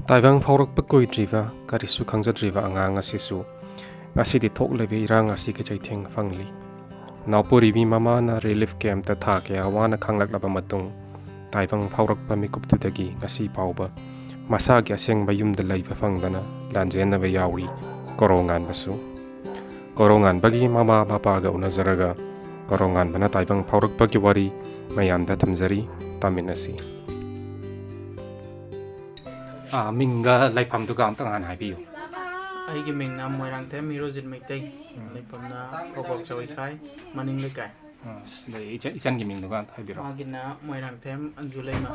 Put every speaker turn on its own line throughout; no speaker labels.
taibang faorkpa koidriba karisu khangjadriba angang asisu ngasidi thoklebe irang asi ke chaitheng phangli naupuribi mama na relief camp ta tha ke wana khanglaklaba mtung taibang faorkpa mikuptudagi ngasi pauba masa gi asengba yumda leiba phangdana lanjenaba yauri Korounganba su Korounganba gi mama bapa ga unazaraga Korounganba na taibang faorkpa gi wari mayamda thamjari taminasi minga laifam tu gam tangan haibiu
ꯑꯩꯒꯤ ꯃꯤꯡꯅ ꯃꯣꯏꯔꯥꯡꯊꯦꯝ ꯍꯤꯔꯣꯖꯤꯠ ꯃꯩꯇꯩ ꯂꯩꯐꯝꯅ ꯄꯣꯛꯄꯣꯛ ꯆꯧꯏꯈꯥꯏ ꯃꯅꯤꯡ ꯂꯩꯀꯥꯏ
ꯏꯆꯟꯒꯤ ꯃꯤꯡꯗꯨꯒ ꯍꯥꯏꯕꯤꯔꯣ
ꯃꯥꯒꯤꯅ ꯃꯣꯏꯔꯥꯡꯊꯦꯝ ꯑꯟꯖꯨ ꯂꯩꯃ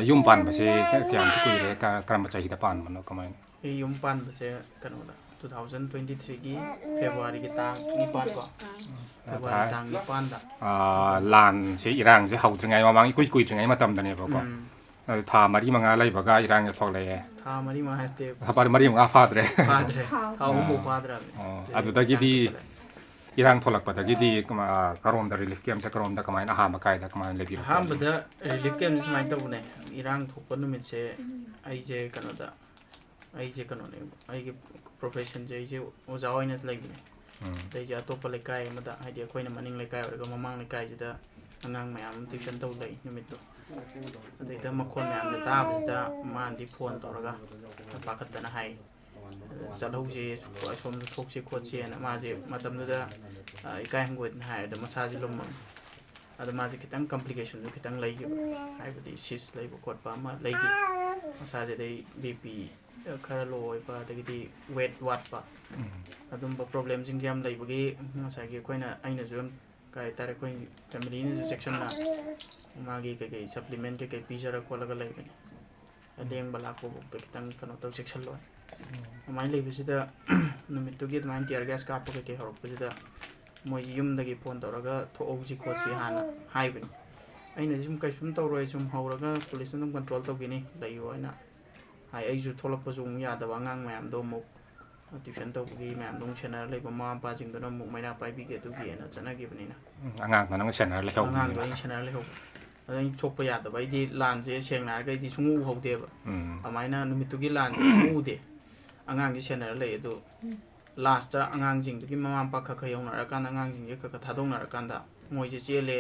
ꯌꯨꯝ ꯄꯥꯟꯕꯁꯦ ꯀꯌꯥꯝ ꯀꯨꯏꯔꯦ ꯀꯔꯝꯕ ꯆꯍꯤꯗ ꯄꯥꯟꯕꯅꯣ ꯀꯃꯥꯏꯅ
ꯑꯩ ꯌꯨꯝ ꯄꯥꯟꯕꯁꯦ ꯀꯩꯅꯣꯗ 2023ꯒꯤ ꯐꯦꯕ꯭ꯔꯨꯋꯥꯔꯤꯒꯤ ꯇꯥꯡ 9 ꯀꯣ ꯐꯦꯕ꯭ꯔꯨꯋꯥꯔꯤ ꯇꯥꯡ 9ꯗ
ꯂꯥꯟꯁꯦ ꯏꯔꯥꯡꯁꯦ ꯍꯧꯗ꯭ꯔꯤꯉꯩ ꯃꯃꯥꯡ ꯀꯨꯏꯗ꯭ꯔꯤꯉꯩ ꯃꯇꯝꯗꯅꯦꯕꯀꯣ ꯊꯥ 4-5 ꯂꯩꯕꯒ ꯏꯔꯥꯡꯁꯦ ꯊꯣꯛꯂꯛꯑꯦ
ꯊꯥ 4-5 ꯅꯠꯇꯦ
ꯊꯥ 4-5 ꯐꯥꯗ꯭ꯔꯦ
ꯊꯥ 3 ꯐꯥꯗ꯭ꯔꯕꯅꯦ
ꯑꯗꯨꯗꯒꯤꯗꯤ ꯏꯔꯥꯡ ꯊꯣꯛꯂꯛꯄꯗꯒꯤꯗꯤ ꯀꯔꯣꯝꯗ ꯔꯤꯂꯤꯐ ꯀꯦꯝꯞꯁꯦ ꯀꯔꯣꯝꯗ ꯀꯃꯥꯏꯅ ꯑꯍꯥꯟꯕ ꯀꯥꯏꯗ ꯀꯃꯥꯏꯅ ꯂꯩꯕꯤꯔꯛꯀꯦ
ꯑꯍꯥꯟꯕꯗ ꯔꯤꯂꯤꯐ ꯀꯦꯝꯞꯁꯦ ꯁꯨꯃꯥꯏꯅ ꯇꯧꯕꯅꯦ ꯏꯔꯥꯡ ꯊꯣꯛꯄ ꯅꯨꯃꯤꯠꯁꯦ ꯑꯩꯁꯦ ꯀꯩꯅꯣꯅꯦ ꯑꯩꯒꯤ ꯄ꯭ꯔꯣꯐꯦꯁꯟꯁꯦ ꯑꯩꯁꯦ ꯑꯣꯖꯥ ꯑꯣꯏꯅ ꯂꯩꯕꯅꯦ ꯑꯩꯁꯦ ꯑꯇꯣꯞꯄ ꯂꯩꯀꯥꯏ ꯑꯃꯗ ꯍꯥꯏꯗꯤ ꯑꯩꯈꯣꯏꯅ ꯃꯅꯤꯡ ꯂꯩꯀꯥꯏ ꯑꯣꯏꯔꯒ ꯃꯃꯥꯡ ꯂꯩꯀꯥꯏꯁꯤꯗ ꯑꯉꯥꯡ ꯃꯌꯥꯝ ꯑꯃ ꯇ꯭ꯌꯨꯁꯟ ꯇꯧ ꯂꯩ ꯅꯨꯃꯤꯠꯇꯣ ꯑꯗꯩꯗ ꯃꯈꯣꯟ ꯃꯌꯥꯝꯅ ꯇꯥꯕꯁꯤꯗ ꯃꯥꯅꯗꯤ ꯐꯣꯟ ꯇꯧꯔꯒ ꯄꯥꯈꯠꯇꯅ ꯍꯥꯏ ꯆꯠꯍꯧꯁꯦ ꯑꯁꯣꯝꯗ ꯊꯣꯛꯁꯤ ꯈꯣꯠꯁꯦꯅ ꯃꯥꯁꯦ ꯃꯇꯝꯗꯨꯗ ꯏꯀꯥꯏ ꯍꯪꯒꯣꯏꯗꯅ ꯍꯥꯏꯔꯗ ꯃꯁꯥꯁꯦ ꯂꯨꯝꯃꯝꯃꯤ ꯑꯗꯣ ꯃꯥꯁꯦ ꯈꯤꯇꯪ ꯀꯝꯄ꯭ꯂꯤꯀꯦꯁꯟꯁꯨ ꯈꯤꯇꯪ ꯂꯩꯈꯤꯕ ꯍꯥꯏꯕꯗꯤ ꯁꯤꯁ ꯂꯩꯕ ꯈꯣꯠꯄ ꯑꯃ ꯂꯩꯈꯤ ꯃꯁꯥꯁꯤꯗꯩ BP ꯈꯔ ꯂꯣ ꯑꯣꯏꯕ ꯑꯗꯒꯤꯗꯤ ꯋꯦꯠ ꯋꯥꯠꯄ ꯑꯗꯨꯝꯕ ꯄ꯭ꯔꯣꯕ꯭ꯂꯦꯝꯁꯤꯡꯁꯦ ꯌꯥꯝ ꯂꯩꯕꯒꯤ ꯉꯁꯥꯏꯒꯤ ꯑꯩꯅꯁꯨ ꯌꯥꯝ ꯀꯩ ꯍꯥꯏꯇꯥꯔꯦ ꯑꯩꯈꯣꯏ ꯐꯦꯃꯤꯂꯤꯅꯁꯨ ꯆꯦꯛꯁꯤꯟꯅ ꯃꯥꯒꯤ ꯀꯩꯀꯩ ꯁꯄ꯭ꯂꯤꯃꯦꯟ ꯀꯩꯀꯩ ꯄꯤꯖꯔ ꯈꯣꯠꯂꯒ ꯂꯩꯕꯅꯤ ꯂꯦꯡꯕ ꯂꯥꯛꯄꯐꯥꯎꯗ ꯈꯤꯇꯪ ꯀꯩꯅꯣ ꯇꯧ ꯆꯦꯛꯁꯤꯜꯂꯣ ꯑꯗꯨꯃꯥꯏꯅ ꯂꯩꯕꯁꯤꯗ ꯅꯨꯃꯤꯠꯇꯨꯒꯤ ꯑꯗꯨꯃꯥꯏꯅ ꯇꯤꯌꯔ ꯒ꯭ꯌꯥꯁ ꯀꯥꯞꯄ ꯀꯩꯀꯩ ꯍꯧꯔꯛꯄꯁꯤꯗ ꯃꯣꯏꯁꯤ ꯌꯨꯝꯗꯒꯤ ꯐꯣꯟ ꯇꯧꯔꯒ ꯊꯣꯛꯍꯧꯁꯤ ꯈꯣꯠꯁꯤ ꯍꯥꯟꯅ ꯍꯥꯏꯕꯅꯤ ꯑꯩꯅꯗꯤ ꯁꯨꯝ ꯀꯩꯁꯨꯝ ꯇꯧꯔꯣꯏ ꯁꯨꯝ ꯍꯧꯔꯒ ꯄꯨꯂꯤꯁꯅ ꯑꯗꯨꯝ ꯀꯟꯇ꯭ꯔꯣꯜ ꯇꯧꯈꯤꯅꯤ ꯂꯩꯌꯣ ꯍꯥꯏꯅ ꯍꯥꯏ ꯑꯩꯁꯨ ꯊꯣꯛꯂꯛꯄꯁꯨ ꯑꯃꯨꯛ ꯌꯥꯗꯕ ꯑꯉꯥꯡ ꯃꯌꯥꯝꯗꯣ ꯑꯃꯨꯛ ꯇ꯭ꯌꯨꯁꯟ ꯇꯧꯕꯒꯤ ꯃꯌꯥꯝꯗꯣ ꯑꯃꯨꯛ ꯁꯦꯟꯅꯔ ꯂꯩꯕ ꯃꯃꯥ ꯃꯄꯥꯁꯤꯡꯗꯨꯅ ꯑꯃꯨꯛ ꯃꯩꯔꯥ ꯄꯥꯏꯕꯤꯒꯦ ꯑꯗꯨꯒꯤꯅ ꯆꯠꯅꯈꯤꯕꯅꯤꯅ
ꯑꯉꯥꯡꯗꯣ ꯅꯪ ꯁꯦꯟꯅꯔ ꯂꯩꯍꯧꯕ
ꯑꯉꯥꯡꯗꯣ ꯑꯩꯅ ꯁꯦꯟꯅꯔ ꯂꯩꯍꯧꯕ ꯑꯗꯣ ꯑꯩꯅ ꯊꯣꯛꯄ ꯌꯥꯗꯕ ꯑꯩꯗꯤ ꯂꯥꯟꯁꯦ ꯁꯦꯡꯅ ꯍꯥꯏꯔꯒ ꯑꯩꯗꯤ ꯁꯨꯡꯎ ꯎꯍꯧꯗꯦꯕ ꯑꯗꯨꯃꯥꯏꯅ ꯅꯨꯃꯤꯠꯇꯨꯒꯤ ꯂꯥꯟꯁꯦ ꯁꯨꯡꯎ ꯎꯗꯦ ꯑꯉꯥꯡꯁꯦ ꯁꯦꯟꯅꯔ ꯂꯩ ꯑꯗꯣ ꯂꯥꯁꯇ ꯑꯉꯥꯡꯁꯤꯡꯗꯨꯒꯤ ꯃꯃꯥ ꯃꯄꯥ ꯈꯔ ꯌꯧꯅꯔꯀꯥꯟꯗ ꯑꯉꯥꯡꯁꯤꯡꯁꯦ ꯈꯔ ꯊꯥꯗꯣꯛꯅꯔꯀꯥꯟꯗ ꯃꯣꯏꯁꯦ ꯆꯦꯜꯂꯦ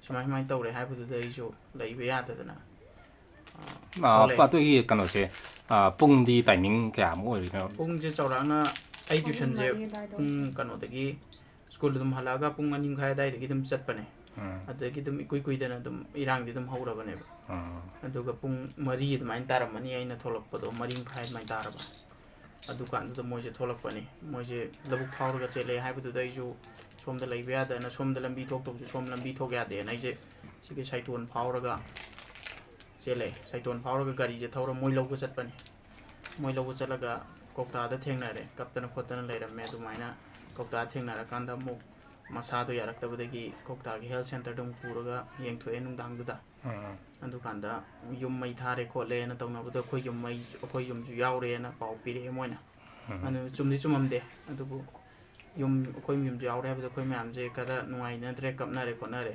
ꯁꯨꯃꯥꯏꯅ ꯇꯧꯔꯦ ꯍꯥꯏꯕꯗꯨꯗ ꯑꯩꯁꯨ ꯂꯩꯕ ꯌꯥꯗꯗꯅ
ꯑꯗꯨꯒꯤ ꯀꯩꯅꯣꯁꯦ ꯄꯨꯡꯗꯤ ꯇꯥꯏꯃꯤꯡ ꯀꯌꯥꯃꯨꯛ ꯑꯣꯏꯔꯤꯅꯣ
ꯄꯨꯡꯁꯦ ꯆꯥꯎꯔꯥꯛꯅ ꯑꯩ ꯇ꯭ꯌꯨꯁꯟꯁꯦ ꯄꯨꯡ ꯀꯩꯅꯣꯗꯒꯤ ꯁ꯭ꯀꯨꯜ ꯑꯗꯨꯝ ꯍꯜꯂꯛꯑꯒ ꯄꯨꯡ 2:30 ꯑꯗꯨꯋꯥꯏꯗꯒꯤ ꯑꯗꯨꯝ ꯆꯠꯄꯅꯦ ꯑꯗꯒꯤ ꯑꯗꯨꯝ ꯏꯀꯨꯏ ꯀꯨꯏꯗꯅ ꯑꯗꯨꯝ ꯏꯔꯥꯡꯗꯤ ꯑꯗꯨꯝ ꯍꯧꯔꯕꯅꯦꯕ ꯑꯗꯨꯒ ꯄꯨꯡ 4 ꯑꯗꯨꯃꯥꯏꯅ ꯇꯥꯔꯝꯃꯅꯤ ꯑꯩꯅ ꯊꯣꯛꯂꯛꯄꯗꯣ 4:30 ꯑꯗꯨꯃꯥꯏꯅ ꯇꯥꯔꯕ ꯑꯗꯨꯀꯥꯟꯗꯨꯗ ꯃꯣꯏꯁꯦ ꯊꯣꯛꯂꯛꯄꯅꯤ ꯃꯣꯏꯁꯦ ꯂꯧꯕꯨꯛ ꯐꯥꯎꯔꯒ ꯆꯦꯜꯂꯦ ꯍꯥꯏꯕꯗꯨꯗ ꯑꯩꯁꯨ ꯁꯣꯝꯗ ꯂꯩꯕ ꯌꯥꯗꯅ ꯁꯣꯝꯗ ꯂꯝꯕꯤ ꯊꯣꯛꯇꯧꯁꯨ ꯁꯣꯝ ꯂꯝꯕꯤ ꯊꯣꯛ ꯌꯥꯗꯦꯅ ꯑꯩꯁꯦ ꯁꯤꯒꯤ ꯁꯥꯏꯇꯣꯟ ꯐꯥꯎꯔꯒ ꯆꯦꯜꯂꯦ ꯁꯥꯏꯇꯣꯟ ꯐꯥꯎꯔꯒ ꯒꯥꯔꯤꯁꯦ ꯊꯧꯔ ꯃꯣꯏ ꯂꯧꯕ ꯆꯠꯄꯅꯤ ꯃꯣꯏ ꯂꯧꯕ ꯆꯠꯂꯒ ꯀꯧꯇꯥꯗ ꯊꯦꯡꯅꯔꯦ ꯀꯞꯇꯅ ꯈꯣꯠꯇꯅ ꯂꯩꯔꯝꯃꯦ ꯑꯗꯨꯃꯥꯏꯅ ꯀꯧꯇꯥꯗ ꯊꯦꯡꯅꯔꯀꯥꯟꯗ ꯑꯃꯨꯛ ꯃꯁꯥꯗꯣ ꯌꯥꯔꯛꯇꯕꯗꯒꯤ ꯀꯧꯇꯥꯒꯤ ꯍꯦꯜꯊ ꯁꯦꯟꯇꯔꯗ ꯑꯃꯨꯛ ꯄꯨꯔꯒ ꯌꯦꯡꯊꯣꯛꯑꯦ ꯅꯨꯡꯗꯥꯡꯗꯨꯗ ꯑꯗꯨꯀꯥꯟꯗ ꯌꯨꯝ ꯃꯩ ꯊꯥꯔꯦ ꯈꯣꯠꯂꯦꯅ ꯇꯧꯅꯕꯗ ꯑꯩꯈꯣꯏ ꯌꯨꯝꯁꯨ ꯌꯥꯎꯔꯦꯅ ꯄꯥꯎ ꯄꯤꯔꯛꯑꯦ ꯃꯣꯏꯅ ꯑꯗꯨ ꯆꯨꯝꯗꯤ ꯆꯨꯝꯃꯝꯗꯦ ꯑꯗꯨꯕꯨ ꯑꯩꯈꯣꯏ ꯌꯨꯝꯁꯨ ꯌꯥꯎꯔꯦ ꯍꯥꯏꯕꯗ ꯑꯩꯈꯣই ꯃꯌꯥꯝꯁꯦ ꯈꯔ ꯅꯨꯡꯉꯥꯏꯅꯗ꯭ꯔꯦ ꯀꯞꯅꯔꯦ ꯈꯣꯠꯅꯔꯦ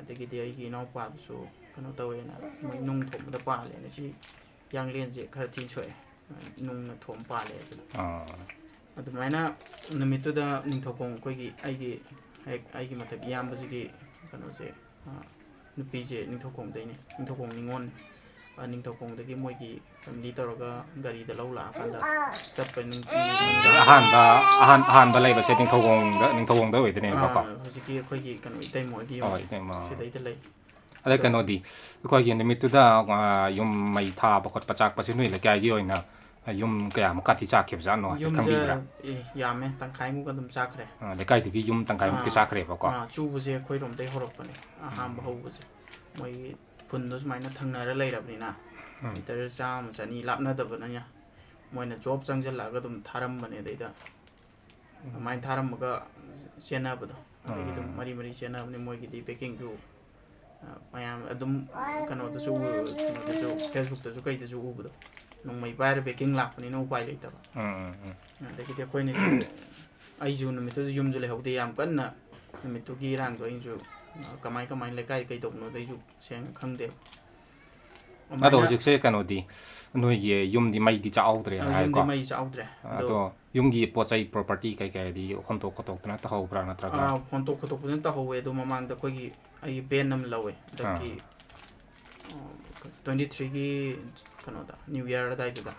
ꯑꯗꯒꯤꯗꯤ ꯑꯩꯒꯤ ꯏꯅꯥꯎꯄꯥꯗꯨꯁꯨ ꯀꯩꯅꯣ ꯇꯧꯋꯦꯅ ꯃꯣꯏ ꯅꯨꯡ ꯊꯣꯝꯕꯗ ꯄꯥꯜꯂꯦꯅ ꯁꯤ ꯌꯥꯡꯂꯦꯟꯁꯦ ꯈꯔ ꯊꯤꯅ ꯁꯣꯛꯑꯦ ꯅꯨꯡꯅ ꯊꯣꯝ ꯄꯥꯜꯂꯦ ꯑꯗꯨꯃꯥꯏꯅ ꯅꯨꯃꯤꯠꯇꯨꯗ ꯅꯤꯡꯊꯧꯈꯣꯡ ꯑꯩꯒꯤ ꯃꯊꯛ ꯏꯌꯥꯝꯕꯁꯤꯒꯤ ꯀꯩꯅꯣꯁꯦ ꯅꯨꯄꯤꯁꯦ ꯅꯤꯡꯊꯧꯈꯣꯡꯗꯩꯅꯤ ꯅꯤꯡꯊꯧꯈꯣꯡ ꯅꯤꯉꯣꯜ ꯅꯤꯡꯊꯧꯈꯣꯡꯗꯒꯤ ꯃꯣꯏꯒꯤ ꯐꯦꯃꯤꯂꯤ ꯇꯧꯔꯒ ꯒꯥꯔꯤꯗ ꯂꯧ ꯂꯥꯛꯑꯀꯥꯟꯗ ꯆꯠꯄ
ꯑꯍꯥꯟꯕ ꯂꯩꯕꯁꯦ ꯅꯤꯡꯊꯧꯈꯣꯡꯗ ꯑꯣꯏꯗꯣꯏꯅꯦꯕꯀꯣ
ꯍꯧꯖꯤꯛꯀꯤ ꯑꯩꯈꯣꯏꯒꯤ ꯀꯩꯅꯣ ꯏꯇꯩꯃꯣꯏꯒꯤ ꯁꯤꯗꯩꯗ ꯂꯩ
ꯑꯗꯩ ꯀꯩꯅꯣꯗꯤ ꯑꯩꯈꯣꯏꯒꯤ ꯅꯨꯃꯤꯠꯇꯨꯗ ꯌꯨꯝ ꯃꯩ ꯊꯥꯕ ꯈꯣꯠꯄ ꯆꯥꯛꯄꯁꯦ ꯅꯣꯏ ꯂꯩꯀꯥꯏꯒꯤ ꯑꯣꯏꯅ ꯌꯨꯝ ꯀꯌꯥꯃꯨꯛꯀꯗꯤ ꯆꯥꯛꯈꯤꯕꯖꯥꯠꯅꯣ ꯈꯪꯕꯤꯕ꯭ꯔꯥ
ꯌꯥꯝꯃꯦ ꯇꯪꯈꯥꯏꯃꯨꯛ ꯑꯗꯨꯝ ꯆꯥꯈ꯭ꯔꯦ
ꯂꯩꯀꯥꯏꯗꯒꯤ ꯌꯨꯝ ꯇꯪꯈꯥꯏꯃꯨꯛꯇꯤ ꯆꯥꯈ꯭ꯔꯦꯕꯀꯣ
ꯆꯨꯕꯁꯦ ꯑꯩꯈꯣꯏꯔꯣꯝꯗꯩ ꯍꯧꯔꯛꯄꯅꯦ ꯑꯍꯥꯟꯕ ꯍꯧꯕꯁꯦ ꯃꯣꯏꯒꯤ ꯈꯨꯟꯗꯣ ꯁꯨꯃꯥꯏꯅ ꯊꯪꯅꯔ ꯂꯩꯔꯕꯅꯤ나 ꯃꯤꯇꯔ 100-200 ꯂꯥꯞꯅꯗꯕꯅꯤꯅ ꯃꯣꯏꯅ ꯖꯣꯕ ꯆꯪꯁꯤꯜꯂꯛꯑꯒ ꯑꯗꯨꯝ ꯊꯥꯔꯝꯕꯅꯦ ꯑꯗꯩꯗ ꯑꯗꯨꯃꯥꯏꯅ ꯊꯥꯔꯝꯃꯒ ꯆꯦꯟꯅꯕꯗꯣ ꯑꯗꯒꯤ ꯑꯗꯨꯝ ꯃꯔꯤ ꯆꯦꯟꯅꯕꯅꯤ ꯃꯣꯏꯒꯤꯗꯤ ꯄꯦꯀꯤꯡꯁꯨ ꯃꯌꯥꯝ ꯑꯗꯨꯝ ꯀꯩꯅꯣꯗꯁꯨ ꯐꯦꯁꯕꯨꯛꯇꯁꯨ ꯀꯩꯗꯁꯨ ꯎꯕꯗꯣ ꯅꯣꯡꯃꯩ ꯄꯥꯏꯔ ꯄꯦꯀꯤꯡ ꯂꯥꯛꯄꯅꯤꯅ ꯎꯄꯥꯏ ꯂꯩꯇꯕ ꯑꯗꯒꯤꯗꯤ ꯑꯩꯈꯣꯏꯅꯁꯨ ꯑꯩꯁꯨ ꯅꯨꯃꯤꯠꯇꯨꯗ ꯌꯨꯝꯁꯨ ꯂꯩꯍꯧꯗꯦ ꯌꯥꯝ ꯀꯟꯅ ꯅꯨꯃꯤꯠꯇꯨꯒꯤ ꯏꯔꯥꯡꯗꯣ ꯑꯩꯁꯨ ꯀꯃꯥꯏꯅ ꯂꯩꯀꯥꯏ ꯀꯩꯗꯧꯕꯅꯣꯗꯣ ꯑꯩꯁꯨ ꯁꯦꯡꯅ ꯈꯪꯗꯦꯕ
ꯑꯗꯣ ꯍꯧꯖꯤꯛꯁꯦ ꯀꯩꯅꯣꯗꯤ ꯅꯣꯏꯒꯤ ꯌꯨꯝꯗꯤ ꯃꯩꯗꯤ ꯆꯥꯛꯍꯧꯗ꯭ꯔꯦ ꯍꯥꯏꯀꯣ
ꯌꯨꯝꯗꯤ ꯃꯩ ꯆꯥꯛꯍꯧꯗ꯭ꯔꯦ
ꯑꯗꯣ ꯌꯨꯝꯒꯤ ꯄꯣꯠ ꯆꯩ ꯄ꯭ꯔꯣꯄꯔꯇꯤ ꯀꯩꯀꯩꯗꯤ ꯍꯣꯟꯇꯣꯛ ꯈꯣꯠꯇꯣꯛꯇꯅ ꯇꯧꯍꯧꯕ꯭ꯔꯥ ꯅꯠꯇ꯭ꯔꯒ
ꯍꯣꯟꯇꯣꯛ ꯈꯣꯠꯇꯣꯛꯄꯗꯨꯅ ꯇꯧꯍꯧꯋꯦ ꯑꯗꯣ ꯃꯃꯥꯡꯗ ꯑꯩꯈꯣꯏꯒꯤ ꯑꯩꯒꯤ ꯕꯦꯟ ꯑꯃ ꯂꯧꯋꯦ ꯍꯟꯗꯛꯀꯤ 23ꯒꯤ ꯀꯩꯅꯣꯗ ꯅ꯭ꯌꯨ ꯏꯌꯔ ꯑꯗꯥꯏꯗꯨꯗ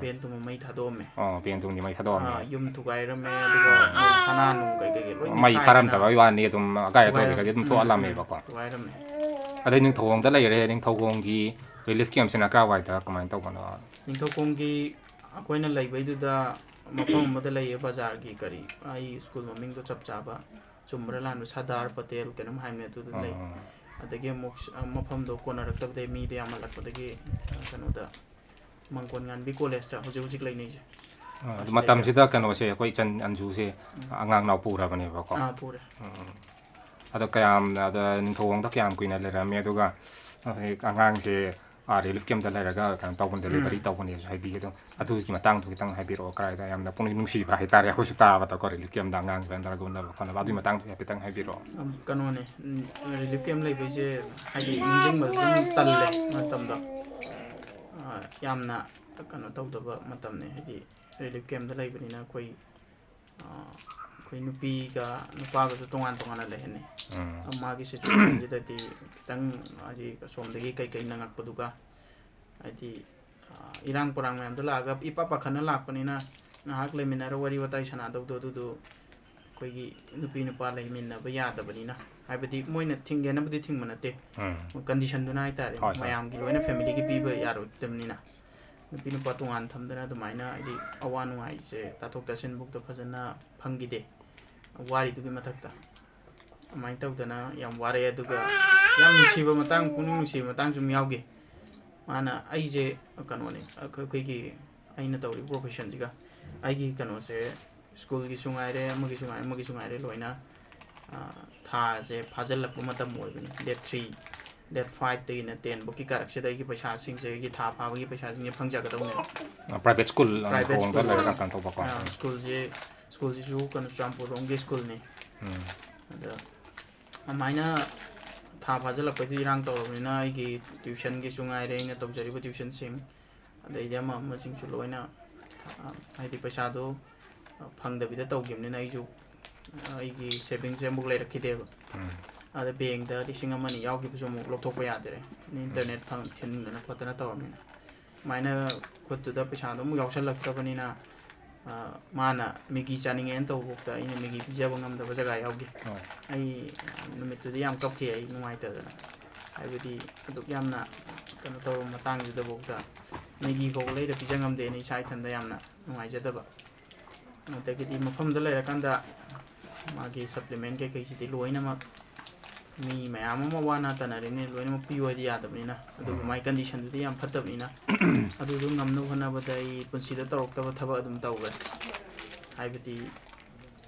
ꯕꯦꯟꯇꯨꯃ ꯃꯩ ꯊꯥꯗꯣꯛꯑꯝꯃꯦ
ꯕꯦꯟꯇꯨꯡꯗꯤ ꯃꯩ ꯊꯥꯗꯣꯛꯑꯝꯃꯦ
ꯌꯨꯝ ꯊꯨꯒꯥꯏꯔꯝꯃꯦ ꯑꯗꯨꯒ ꯃꯣꯏ ꯁꯅꯥ ꯅꯨꯡ ꯀꯩꯀꯩ ꯂꯣꯏ
ꯃꯩ
ꯅꯤꯛꯈꯥꯏꯗꯅ
ꯊꯥꯔꯝꯗꯕꯒꯤ ꯋꯥꯅꯤ ꯑꯗꯨꯝ ꯑꯀꯥꯏ ꯑꯇꯣꯏꯒꯗꯤ ꯑꯗꯨꯝ ꯊꯣꯛꯍꯜꯂꯝꯃꯦꯕꯀꯣ
ꯊꯨꯒꯥꯏꯔꯝꯃꯦ
ꯑꯗꯩ ꯅꯤꯡꯊꯧꯈꯣꯡꯗ ꯂꯩꯔꯦ ꯅꯤꯡꯊꯧꯈꯣꯡꯒꯤ ꯔꯤꯂꯤꯐ ꯀꯦꯝꯞꯁꯤꯅ ꯀꯔꯥꯏꯋꯥꯏꯗ ꯀꯃꯥꯏꯅ ꯇꯧꯕꯅꯣ
ꯅꯤꯡꯊꯧꯈꯣꯡꯒꯤ ꯑꯩꯈꯣꯏꯅ ꯂꯩꯕꯩꯗꯨꯗ ꯃꯐꯝ ꯑꯃꯗ ꯂꯩꯌꯦ ꯕꯖꯥꯔꯒꯤ ꯀꯔꯤ ꯑꯩ ꯁ꯭ꯀꯨꯜ ꯃꯃꯤꯡꯗꯣ ꯆꯞ ꯆꯥꯕ ꯆꯨꯝꯕ꯭ꯔꯥ ꯂꯥꯟꯕ ꯁꯔꯗꯥꯔ ꯄꯇꯦꯜ ꯀꯩꯅꯣꯝ ꯍꯥꯏꯕꯅꯦ ꯑꯗꯨꯗ ꯂꯩ ꯑꯗꯒꯤ ꯑꯃꯨꯛ ꯃꯐꯝꯗꯣ ꯀꯣꯟꯅꯔꯛꯇꯕꯗꯩ ꯃꯤꯗꯣ ꯌꯥꯝꯃꯜꯂꯛꯄꯗꯒꯤ ꯀꯩꯅꯣꯗ ꯃꯪꯒꯣꯜ ꯉꯥꯟꯕꯤ ꯀꯣꯂꯦꯖꯇ ꯍꯧꯖꯤꯛ ꯍꯧꯖꯤꯛ ꯂꯩꯅꯩꯁꯦ
ꯑꯗꯨ ꯃꯇꯝꯁꯤꯗ ꯀꯩꯅꯣꯁꯦ ꯑꯩꯈꯣꯏ ꯏꯆꯟ ꯑꯟꯖꯨꯁꯦ ꯑꯉꯥꯡ ꯅꯥꯎ ꯄꯨꯔꯕꯅꯦꯕꯀꯣ
ꯄꯨꯔꯦ
ꯑꯗꯣ ꯀꯌꯥꯝ ꯑꯗ ꯅꯤꯡꯊꯧꯈꯣꯡꯗ ꯀꯌꯥꯝ ꯀꯨꯏꯅ ꯂꯩꯔꯝꯃꯦ ꯑꯗꯨꯒ ꯑꯉꯥꯡꯁꯦ ꯔꯤꯂꯤꯐ ꯀꯦꯝꯞꯇ ꯂꯩꯔꯒ ꯀꯩꯅꯣ ꯇꯧꯕꯅꯤ ꯗꯦꯂꯤꯚꯔꯤ ꯇꯧꯕꯅꯦꯁꯨ ꯍꯥꯏꯕꯤꯒꯦ ꯑꯗꯣ ꯑꯗꯨꯒꯤ ꯃꯇꯥꯡꯗꯣ ꯈꯤꯇꯪ ꯍꯥꯏꯕꯤꯔꯛꯑꯣ ꯀꯗꯥꯏꯗ ꯌꯥꯝꯅ ꯄꯨꯛꯅꯤꯡ ꯅꯨꯡꯁꯤꯕ ꯍꯥꯏꯇꯥꯔꯦ ꯑꯩꯈꯣꯏꯁꯨ ꯇꯥꯕꯗꯀꯣ ꯔꯤꯂꯤꯐ ꯀꯦꯝꯞꯇ ꯑꯉꯥꯡ ꯁꯨꯃꯥꯏꯅ ꯎꯅꯕ ꯈꯣꯠꯅꯕ ꯑꯗꯨꯒꯤ ꯃꯇꯥꯡꯗꯣ ꯍꯥꯏꯐꯦꯠꯇꯪ ꯍꯥꯏꯕꯤꯔꯛꯑꯣ
ꯀꯩꯅꯣꯅꯦ ꯔꯤꯂꯤꯐ ꯀꯦꯝꯞ ꯂꯩꯕꯩꯁꯦ ꯍꯥꯏꯗꯤ ꯅꯤꯡꯁꯤꯡꯕꯗ ꯑꯗꯨꯝ ꯇꯜꯂꯦ ꯃꯇꯝꯗꯣ ꯌꯥꯝꯅ ꯀꯩꯅꯣ ꯇꯧꯗꯕ ꯃꯇꯝꯅꯦ ꯍꯥꯏꯗꯤ ꯔꯤꯂꯤꯐ ꯀꯦꯝꯞꯇ ꯂꯩꯕꯅꯤꯅ ꯑꯩꯈꯣꯏ ꯅꯨꯄꯤꯒ ꯅꯨꯄꯥꯒꯁꯨ ꯇꯣꯉꯥꯟ ꯇꯣꯉꯥꯟꯅ ꯂꯩꯍꯟꯅꯩ ꯃꯥꯒꯤ ꯁꯤꯆꯨꯋꯦꯁꯟꯁꯤꯗꯗꯤ ꯈꯤꯇꯪ ꯍꯥꯏꯗꯤ ꯑꯁꯣꯝꯗꯒꯤ ꯀꯩꯀꯩ ꯅꯪꯉꯛꯄꯗꯨꯒ ꯍꯥꯏꯗꯤ ꯏꯔꯥꯡ ꯄꯣꯔꯥꯡ ꯃꯌꯥꯝꯗꯣ ꯂꯥꯛꯑꯒ ꯏꯄꯥ ꯄꯥꯈꯠꯅ ꯂꯥꯛꯄꯅꯤꯅ ꯉꯥꯏꯍꯥꯛ ꯂꯩꯃꯤꯟꯅꯔ ꯋꯥꯔꯤ ꯋꯥꯇꯥꯏ ꯁꯥꯟꯅꯗꯧꯗꯣ ꯑꯗꯨꯗꯣ ꯑꯩꯈꯣꯏꯒꯤ ꯅꯨꯄꯤ ꯅꯨꯄꯥ ꯂꯩꯃꯤꯟꯅꯕ ꯌꯥꯗꯕꯅꯤꯅ ꯍꯥꯏꯕꯗꯤ ꯃꯣꯏꯅ ꯊꯤꯡꯒꯦꯅꯕꯨꯗꯤ ꯊꯤꯡꯕ ꯅꯠꯇꯦ ꯀꯟꯗꯤꯁꯟꯗꯨꯅ ꯍꯥꯏꯇꯥꯔꯦ ꯃꯌꯥꯝꯒꯤ ꯂꯣꯏꯅ ꯐꯦꯃꯤꯂꯤꯒꯤ ꯄꯤꯕ ꯌꯥꯔꯣꯏꯗꯕꯅꯤꯅ ꯅꯨꯄꯤ ꯅꯨꯄꯥ ꯇꯣꯉꯥꯟ ꯊꯝꯗꯅ ꯑꯗꯨꯃꯥꯏꯅ ꯍꯥꯏꯗꯤ ꯑꯋꯥ ꯅꯨꯡꯉꯥꯏꯁꯦ ꯇꯥꯊꯣꯛ ꯇꯥꯁꯤꯟꯐꯥꯎꯗ ꯐꯖꯅ ꯐꯪꯈꯤꯗꯦ ꯋꯥꯔꯤꯗꯨꯒꯤ ꯃꯊꯛꯇ ꯑꯗꯨꯃꯥꯏꯅ ꯇꯧꯗꯅ ꯌꯥꯝ ꯋꯥꯔꯛꯑꯦ ꯑꯗꯨꯒ ꯌꯥꯝ ꯅꯨꯡꯁꯤꯕ ꯃꯇꯥꯡ ꯄꯨꯛꯅꯤꯡ ꯅꯨꯡꯁꯤꯕ ꯃꯇꯥꯡ ꯁꯨꯝ ꯌꯥꯎꯈꯤ ꯃꯥꯅ ꯑꯩꯁꯦ ꯀꯩꯅꯣꯅꯦ ꯑꯩꯈꯣꯏꯒꯤ ꯑꯩꯅ ꯇꯧꯔꯤꯕ ꯄ꯭ꯔꯣꯐꯦꯁꯟꯁꯤꯒ ꯑꯩꯒꯤ ꯀꯩꯅꯣꯁꯦ ꯁ꯭ꯀꯨꯜꯒꯤꯁꯨ ꯉꯥꯏꯔꯦ ꯑꯃꯒꯤꯁꯨ ꯉꯥꯏꯔꯦ ꯑꯃꯒꯤꯁꯨ ꯉꯥꯏꯔꯦ ꯂꯣꯏꯅ ꯊꯥꯁꯦ ꯐꯥꯖꯤꯜꯂꯛꯄ ꯃꯇꯝ ꯑꯣꯏꯕꯅꯤ ꯗꯦꯠ 3 ꯗꯦꯠ 5ꯇꯒꯤꯅ 10ꯐꯧꯒꯤ ꯀꯥꯔꯛꯁꯤꯗ ꯑꯩꯒꯤ ꯄꯩꯁꯥꯁꯤꯡꯁꯦ ꯑꯩꯒꯤ ꯊꯥ ꯐꯥꯕꯒꯤ ꯄꯩꯁꯥꯁꯤꯡꯁꯦ ꯐꯪꯖꯒꯗꯧꯅꯦꯕ
ꯄ꯭ꯔꯥꯏꯚꯦꯠ ꯁ꯭ꯀꯨꯜ
ꯄ꯭ꯔꯥꯏꯚꯦꯠ
ꯅꯤꯡꯊꯧꯈꯣꯡꯗ
ꯁ꯭ꯀꯨꯜ
ꯂꯩꯔꯒ ꯀꯩꯅꯣ ꯇꯧꯕꯀꯣ
ꯁ꯭ꯀꯨꯜꯁꯤꯁꯨ ꯀꯩꯅꯣ ꯆꯨꯔꯆꯥꯟꯄꯨꯔꯔꯣꯝꯒꯤ ꯁ꯭ꯀꯨꯜꯅꯤ ꯑꯗ ꯑꯗꯨꯃꯥꯏꯅ ꯊꯥ ꯐꯥꯖꯤꯜꯂꯛꯄꯩꯗꯨ ꯏꯔꯥꯡ ꯇꯧꯔꯕꯅꯤꯅ ꯑꯩꯒꯤ ꯇ꯭ꯌꯨꯁꯟꯒꯤꯁꯨ ꯉꯥꯏꯔꯦ ꯑꯩꯅ ꯇꯧꯖꯔꯤꯕ ꯇ꯭ꯌꯨꯁꯟꯁꯤꯡ ꯑꯗꯩꯗꯤ ꯑꯃꯁꯤꯡꯁꯨ ꯂꯣꯏꯅ ꯍꯥꯏꯗꯤ ꯄꯩꯁꯥꯗꯣ ꯐꯪꯗꯕꯤꯗ ꯇꯧꯈꯤꯕꯅꯤꯅ ꯑꯩꯁꯨ ꯑꯩꯒꯤ ꯁꯦꯚꯤꯡꯁꯦ ꯑꯃꯨꯛ ꯂꯩꯔꯛꯈꯤꯗꯦꯕ ꯑꯗ ꯕꯦꯡꯛꯇ 1,000 ꯌꯥꯎꯈꯤꯕꯁꯨ ꯑꯃꯨꯛ ꯂꯧꯊꯣꯛꯄ ꯌꯥꯗ꯭ꯔꯦ ꯏꯟꯇꯔꯅꯦꯠ ꯊꯤꯟꯗꯅ ꯈꯣꯠꯇꯅ ꯇꯧꯔꯕꯅꯤꯅ ꯑꯗꯨꯃꯥꯏꯅ ꯈꯨꯠꯇꯨꯗ ꯄꯩꯁꯥꯗꯣ ꯑꯃꯨꯛ ꯌꯥꯎꯁꯜꯂꯛꯇ꯭ꯔꯕꯅꯤꯅ ꯃꯥꯅ ꯃꯦꯒꯤ ꯆꯥꯅꯤꯡꯉꯦꯅ ꯇꯧꯕꯐꯥꯎꯗ ꯑꯩꯅ ꯃꯦꯒꯤ ꯄꯤꯖꯕ ꯉꯝꯗꯕ ꯖꯒꯥ ꯌꯥꯎꯈꯤ ꯑꯩ ꯅꯨꯃꯤꯠꯇꯨꯗꯤ ꯌꯥꯝ ꯀꯞꯈꯤ ꯑꯩ ꯅꯨꯡꯉꯥꯏꯇꯗꯅ ꯍꯥꯏꯕꯗꯤ ꯑꯗꯨꯛ ꯌꯥꯝꯅ ꯀꯩꯅꯣ ꯇꯧꯔꯕ ꯃꯇꯥꯡꯁꯤꯗꯐꯥꯎꯗ ꯃꯦꯒꯤ ꯐꯥꯎ ꯂꯩꯔ ꯄꯤꯖ ꯉꯝꯗꯦꯅ ꯏꯁꯥ ꯏꯊꯟꯗ ꯌꯥꯝꯅ ꯅꯨꯡꯉꯥꯏꯖꯗꯕ ꯑꯗꯒꯤꯗꯤ ꯃꯐꯝꯗ ꯂꯩꯔꯀꯥꯟꯗ ꯃꯥꯒꯤ ꯁꯄ꯭ꯂꯤꯃꯦꯟ ꯀꯩꯀꯩꯁꯤꯗꯤ ꯂꯣꯏꯅꯃꯛ ꯃꯤ ꯃꯌꯥꯝ ꯑꯃ ꯋꯥꯅ ꯇꯅꯔꯤꯅꯤ ꯂꯣꯏꯅꯃꯛ ꯄꯤꯌꯨ ꯍꯥꯏꯗꯤ ꯌꯥꯗꯕꯅꯤꯅ ꯑꯗꯨꯒ ꯃꯥꯏ ꯀꯟꯗꯤꯁꯟꯗꯨꯗꯤ ꯌꯥꯝ ꯐꯠꯇꯕꯅꯤꯅ ꯑꯗꯨꯗꯨ ꯉꯝꯅꯕ ꯍꯣꯠꯅꯕꯗ ꯑꯩ ꯄꯨꯟꯁꯤꯗ ꯇꯧꯔꯛꯇꯕ ꯊꯕꯛ ꯑꯗꯨꯝ ꯇꯧꯈ꯭ꯔꯦ ꯍꯥꯏꯕꯗꯤ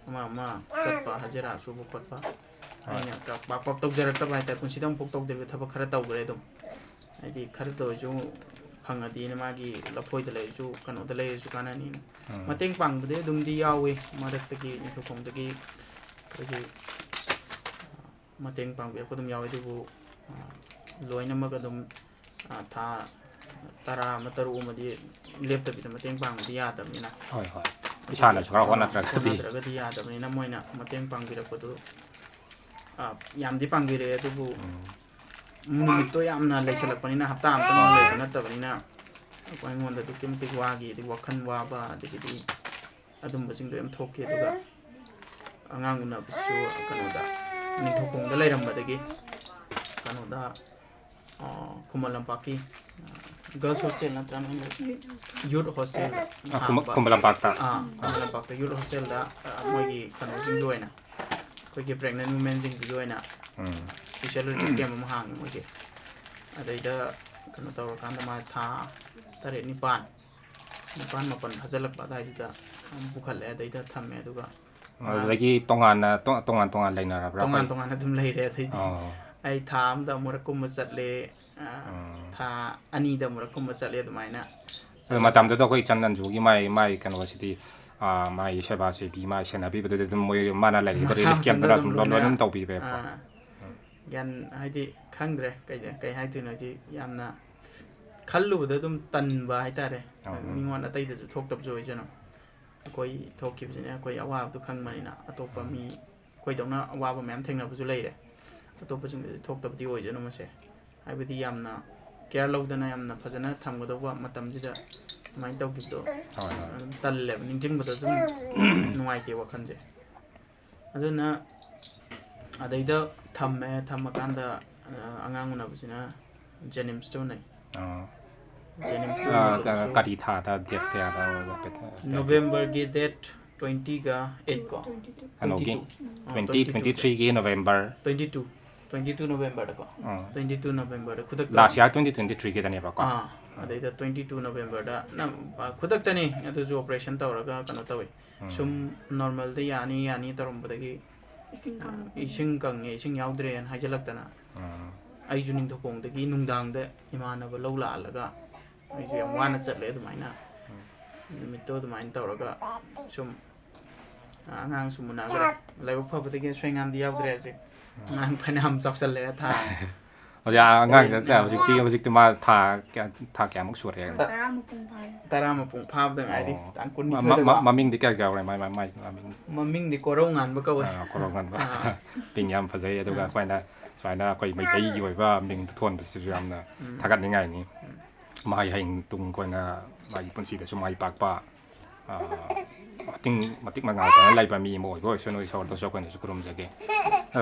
ꯑꯃ ꯆꯠꯄ ꯍꯖꯤꯔꯥ ꯁꯨꯕ ꯈꯣꯠꯄ ꯑꯩꯅ ꯄꯥꯛ ꯄꯥꯛ ꯇꯧꯖꯔꯛꯇꯕ ꯍꯥꯏꯇꯥꯔꯦ ꯄꯨꯟꯁꯤꯗ ꯑꯃꯨꯛ ꯇꯧꯗꯔꯤꯕ ꯊꯕꯛ ꯈꯔ ꯇꯧꯈ꯭ꯔꯦ ꯑꯗꯨꯝ ꯍꯥꯏꯗꯤ ꯈꯔꯇ ꯑꯣꯏꯔꯁꯨ ꯐꯪꯉꯗꯤꯅ ꯃꯥꯒꯤ ꯂꯐꯣꯏꯗ ꯂꯩꯔꯁꯨ ꯀꯩꯅꯣꯗ ꯂꯩꯔꯁꯨ ꯀꯥꯟꯅꯅꯤꯅ ꯃꯇꯦꯡ ꯄꯥꯡꯕꯗꯤ ꯑꯗꯨꯝꯗꯤ ꯌꯥꯎꯋꯤ ꯃꯔꯛꯇꯒꯤ ꯅꯤꯡꯊꯧꯈꯣꯡꯗꯒꯤ ꯑꯩꯈꯣꯏꯒꯤ ꯃꯇꯦꯡ ꯄꯥꯡꯕꯤꯔꯛꯄ ꯑꯗꯨꯝ ꯌꯥꯎꯋꯤ ꯑꯗꯨꯕꯨ ꯂꯣꯏꯅꯃꯛ ꯑꯗꯨꯝ ꯊꯥ 13 ꯂꯦꯞꯇꯕꯤꯗ ꯃꯇꯦꯡ ꯄꯥꯡꯕꯗꯤ ꯌꯥꯗꯕꯅꯤ나
ꯍꯣꯏ ꯍꯣꯏ ꯏꯁꯥꯅꯁꯨ ꯈꯔ
ꯍꯣꯠꯅꯗ꯭ꯔꯒꯗꯤ ꯌꯥꯗꯕꯅꯤꯅ ꯃꯣꯏꯅ ꯃꯇꯦꯡ ꯄꯥꯡꯕꯤꯔꯛꯄꯗꯨ ꯌꯥꯝꯗꯤ ꯄꯥꯡꯕꯤꯔꯛꯑꯦ ꯑꯗꯨꯕꯨ ꯅꯨꯃꯤꯠꯇꯣ ꯌꯥꯝꯅ ꯂꯩꯁꯜꯂꯛꯄꯅꯤꯅ ꯍꯞꯇꯥ ꯑꯃꯇꯪ ꯂꯩꯕ ꯅꯠꯇꯕꯅꯤꯅ ꯑꯩꯉꯣꯟꯗ ꯑꯗꯨꯛꯀꯤ ꯃꯇꯤꯛ ꯋꯥꯈꯤ ꯑꯗꯒꯤ ꯋꯥꯈꯜ ꯋꯥꯕ ꯑꯗꯒꯤꯗꯤ ꯑꯗꯨꯝꯕꯁꯤꯡꯗꯣ ꯌꯥꯝ ꯊꯣꯛꯈꯤ ꯑꯗꯨꯒ ꯑꯉꯥꯡ ꯎꯅꯕꯁꯤꯁꯨ ꯀꯩꯅꯣꯗ ꯅꯤꯡꯊꯧꯈꯣꯡꯗ ꯂꯩꯔꯝꯕꯗꯒꯤ ꯀꯩꯅꯣꯗ ꯈꯨꯃꯟ ꯂꯝꯄꯥꯛꯀꯤ ꯒꯔꯜꯁ ꯍꯣꯁꯇꯦꯜ ꯅꯠꯇ꯭ꯔꯒꯅ ꯌꯨꯠ ꯍꯣꯁꯇꯦꯜ
ꯈꯨꯃꯟ ꯂꯝꯄꯥꯛꯇ
ꯈꯨꯃꯟ ꯂꯝꯄꯥꯛꯇ ꯌꯨꯠ ꯍꯣꯁꯇꯦꯜꯗ ꯃꯣꯏꯒꯤ ꯀꯩꯅꯣꯁꯤꯡꯒꯤ ꯑꯣꯏꯅ ꯑꯩꯈꯣꯏꯒꯤ ꯄ꯭ꯔꯦꯒꯅꯦꯟ ꯋꯨꯃꯦꯟꯁꯤꯡꯒꯤ ꯑꯣꯏꯅ ꯁ꯭ꯄꯦꯁꯦꯜ ꯔꯤꯂꯤꯐ ꯀꯦꯝꯞ ꯑꯃ ꯍꯥꯡꯉꯦ ꯃꯣꯏꯒꯤ ꯑꯗꯩꯗ ꯀꯩꯅꯣ ꯇꯧꯔꯀꯥꯟꯗ ꯃꯥ ꯊꯥ 9 ꯐꯥꯖꯤꯜꯂꯛꯄ ꯑꯗꯨꯋꯥꯏꯗꯨꯗ ꯄꯨꯈꯠꯂꯦ ꯑꯗꯩꯗ ꯊꯝꯃꯦ ꯑꯗꯨꯒ
ꯑꯗꯨꯗꯒꯤ ꯇꯣꯉꯥꯟ ꯂꯩꯅꯔꯕ꯭ꯔꯥ
ꯇꯣꯉꯥꯟ ꯑꯗꯨꯝ ꯂꯩꯔꯦ ꯑꯗꯩꯗꯤ ꯑꯩ ꯊꯥ ꯑꯃꯗ ꯑꯃꯨꯔꯛꯀꯨꯝꯕ ꯆꯠꯂꯦ ꯊꯥ 2ꯗ ꯑꯃꯨꯔꯛꯀꯨꯝꯕ ꯆꯠꯂꯦ ꯑꯗꯨꯃꯥꯏꯅ
ꯑꯗꯣ ꯃꯇꯝꯗꯨꯗ ꯑꯩꯈꯣꯏ ꯏꯆꯟ ꯑꯟꯖꯨꯒꯤ ꯃꯥꯏ ꯀꯩꯅꯣꯁꯤꯗꯤ ꯃꯥꯒꯤ ꯁꯦꯕꯥ ꯁꯦꯕꯤ ꯃꯥ ꯁꯦꯟꯅꯕꯤꯕꯗꯨꯗꯤ ꯑꯗꯨꯝ ꯃꯣꯏ ꯃꯥꯅ ꯂꯩꯔꯤꯕ ꯔꯤꯂꯤꯐ ꯀꯦꯝꯞꯇꯨꯅ ꯑꯗꯨꯝ ꯂꯣꯏꯅ ꯇꯧꯕꯤꯔꯦꯀꯣ
ꯒ꯭ꯌꯥꯟ ꯍꯥꯏꯗꯤ ꯈꯪꯗ꯭ꯔꯦ ꯀꯩ ꯍꯥꯏꯗꯣꯏꯅꯣ ꯍꯥꯏꯗꯤ ꯌꯥꯝꯅ ꯈꯜꯂꯨꯕꯗ ꯑꯗꯨꯝ ꯇꯟꯕ ꯍꯥꯏꯇꯥꯔꯦ ꯃꯤꯉꯣꯟ ꯑꯇꯩꯗꯁꯨ ꯊꯣꯛꯇꯕꯁꯨ ꯑꯣꯏꯖꯅꯣ ꯑꯩꯈꯣꯏ ꯊꯣꯛꯈꯤꯕꯁꯤꯅ ꯑꯩꯈꯣꯏ ꯑꯋꯥꯕꯗꯨ ꯈꯪꯕꯅꯤꯅ ꯑꯇꯣꯞꯄ ꯃꯤ ꯑꯩꯈꯣꯏꯗꯧꯅ ꯑꯋꯥꯕ ꯃꯌꯥꯝ ꯊꯦꯡꯅꯕꯁꯨ ꯂꯩꯔꯦ ꯑꯇꯣꯞꯄꯁꯤꯡꯗꯗꯤ ꯊꯣꯛꯇꯕꯗꯤ ꯑꯣꯏꯖꯅꯣ ꯃꯁꯦ ꯍꯥꯏꯕꯗꯤ ꯌꯥꯝꯅ ꯀꯦꯌꯔ ꯂꯧꯗꯅ ꯌꯥꯝꯅ ꯐꯖꯅ ꯊꯝꯒꯗꯧꯕ ꯃꯇꯝꯁꯤꯗ ꯑꯗꯨꯃꯥꯏꯅ ꯇꯧꯈꯤꯕꯗꯣ ꯑꯗꯨꯝ ꯇꯜꯂꯦꯕ ꯅꯤꯡꯁꯤꯡꯕꯗ ꯑꯗꯨꯝ ꯅꯨꯡꯉꯥꯏꯇꯦ ꯋꯥꯈꯜꯁꯦ ꯑꯗꯨꯅ ꯑꯗꯩꯗ ꯊꯝꯃꯀꯥꯟꯗ ꯑꯉꯥꯡ ꯎꯅꯕꯁꯤꯅ ꯖꯦꯅꯤꯝꯁꯇ ꯎꯅꯩ ꯖꯦꯅꯤꯝꯁꯇ
ꯀꯔꯤ ꯊꯥꯗ ꯗꯦꯠ ꯀꯌꯥꯗ
ꯅꯣꯕꯦꯝꯕꯔꯒꯤ ꯗꯦꯠ 20ꯒ 8 ꯀꯣ
ꯀꯩꯅꯣꯒꯤ 2023ꯒꯤ ꯅꯣꯕꯦꯝꯕꯔ
22 ꯅꯣꯕꯦꯝꯕꯔꯗꯀꯣ 22 ꯅꯣꯕꯦꯝꯕꯔꯗ ꯈꯨꯗꯛꯇ
ꯂꯥꯁ ꯌꯥꯔ 2023ꯒꯤꯗꯅꯦꯕꯀꯣ
ꯑꯗꯩꯗ 22 ꯅꯣꯕꯦꯝꯕꯔꯗ ꯈꯨꯗꯛꯇꯅꯤ ꯑꯗꯨꯁꯨ ꯑꯣꯄꯔꯦꯁꯟ ꯇꯧꯔꯒ ꯀꯩꯅꯣ ꯇꯧꯋꯤ ꯁꯨꯝ ꯅꯣꯔꯃꯦꯜꯗ ꯌꯥꯅꯤ ꯇꯧꯔꯝꯕꯗꯒꯤ ꯏꯁꯤꯡ ꯀꯪꯉꯦ ꯏꯁꯤꯡ ꯌꯥꯎꯗ꯭ꯔꯦꯅ ꯍꯥꯏꯖꯤꯜꯂꯛꯇꯅ ꯑꯩꯁꯨ ꯅꯤꯡꯊꯧꯈꯣꯡꯗꯒꯤ ꯅꯨꯡꯗꯥꯡꯗ ꯏꯃꯥꯟꯅꯕ ꯂꯧ ꯂꯥꯛꯍꯜꯂꯒ ꯑꯩꯁꯨ ꯌꯥꯝ ꯋꯥꯅ ꯆꯠꯂꯦ ꯑꯗꯨꯃꯥꯏꯅ ꯅꯨꯃꯤꯠꯇꯣ ꯑꯗꯨꯃꯥꯏꯅ ꯇꯧꯔꯒ ꯁꯨꯝ ꯑꯉꯥꯡꯁꯨ ꯃꯨꯟꯅꯈ꯭ꯔꯦ ꯂꯥꯏꯕꯛ ꯐꯕꯗꯒꯤ ꯑꯁꯣꯏ ꯑꯉꯥꯝꯗꯤ ꯌꯥꯎꯗ꯭ꯔꯦ ꯍꯧꯖꯤꯛ ꯑꯉꯥꯡ ꯐꯅꯌꯥꯝ ꯆꯥꯎꯁꯜꯂꯦ ꯊꯥ
ꯍꯧꯖꯤꯛ ꯑꯉꯥꯡꯁꯦ ꯍꯧꯖꯤꯛꯇꯤ ꯃꯥ ꯊꯥ ꯀꯌꯥꯃꯨꯛ ꯁꯨꯔꯦ
10 ꯃꯄꯨꯡ ꯐꯥꯕꯗ ꯉꯥꯏꯔꯤ ꯇꯥꯡ 12ꯗꯀꯣ
ꯃꯃꯤꯡꯗꯤ ꯀꯌꯥ ꯌꯥꯎꯔꯦ ꯃꯃꯤꯡ
ꯃꯃꯤꯡꯗꯤ ꯀꯣꯔꯧꯉꯥꯟꯕ ꯀꯧꯋꯦ
ꯀꯣꯔꯧꯉꯥꯟꯕ ꯃꯤꯡ ꯌꯥꯝ ꯐꯖꯩ ꯑꯗꯨꯒ ꯁꯨꯃꯥꯏꯅ ꯑꯩꯈꯣꯏ ꯃꯩꯇꯩꯒꯤ ꯑꯣꯏꯕ ꯃꯤꯡ ꯊꯣꯟꯕꯁꯤꯁꯨ ꯌꯥꯝꯅ ꯊꯥꯒꯠꯅꯤꯡꯉꯥꯏꯅꯤ ꯃꯥꯒꯤ ꯍꯌꯦꯡ ꯇꯨꯡ ꯀꯣꯏꯅ ꯃꯥꯒꯤ ꯄꯨꯟꯁꯤꯗꯁꯨ ꯃꯥꯏ ꯄꯥꯛꯄ ꯃꯇꯤꯛ ꯃꯉꯥꯜ ꯂꯩꯕ ꯃꯤ ꯑꯃ ꯑꯣꯏꯕ ꯑꯣꯏꯁꯅꯨ ꯏꯁꯣꯔꯗꯁꯨ ꯑꯩꯈꯣꯏꯅꯁꯨ ꯈꯨꯔꯨꯝꯖꯒꯦ